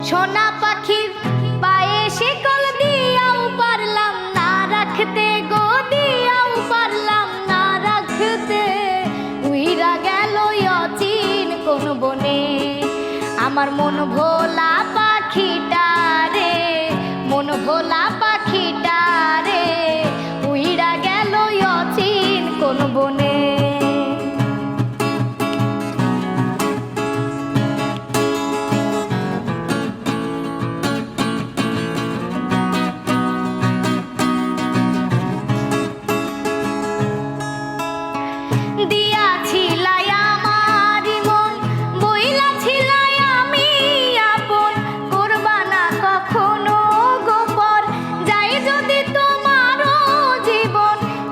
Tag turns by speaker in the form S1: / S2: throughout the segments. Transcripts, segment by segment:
S1: সোনা পাখির পায়ে শিকল দিয়াও পারলাম না রাখতে গো, দিয়াও পারলাম না রাখতে। উইরা গেল অচিন কোন বনে আমার মন ভোলা পাখিটা রে, মন ভোলা পাখিটা রে। উইরা গেল অচিন কোন বনে।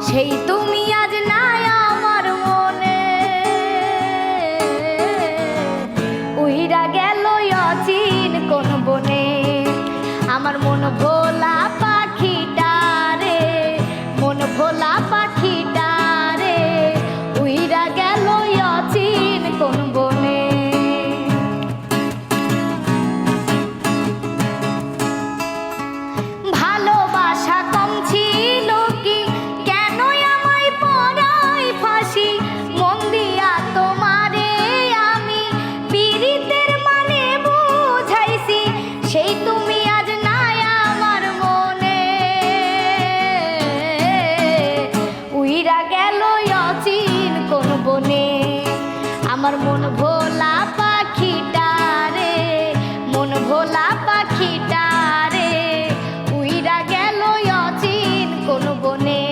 S1: সেই তুমি আজ নাই আমার মনে, উইরা গেল অচিন কোন বনে আমার মন ভোলা পাখিটা রে, মন ভোলা পাখিটা রে। উইরা গেল অচিন কোন বনে। ভালোবাসা কম ছিল কি, মন দিয়া তোমারে আমি পীড়িতের মানে বুঝাইছি, সেই তুমি আজ নাই আমার মনে। উইরা গেল অচিন কোন বনে আমার মন ভোলা পাখিটা রে, মন ভোলা পাখিটা রে। উইরা গেল অচিন কোন বনে।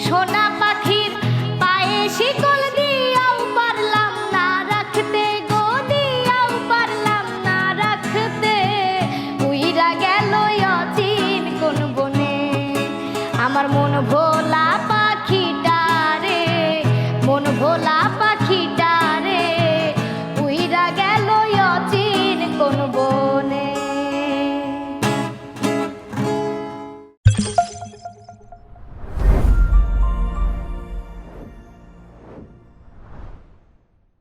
S1: সোনা পাখির পায়ে শিকল দিয়াও পারলাম না রাখতে গো, দিয়াও পারলাম না রাখতে। উইরা গেল অচিন কোন বনে আমার মন ভোলা পাখিটা রে, মন ভোলা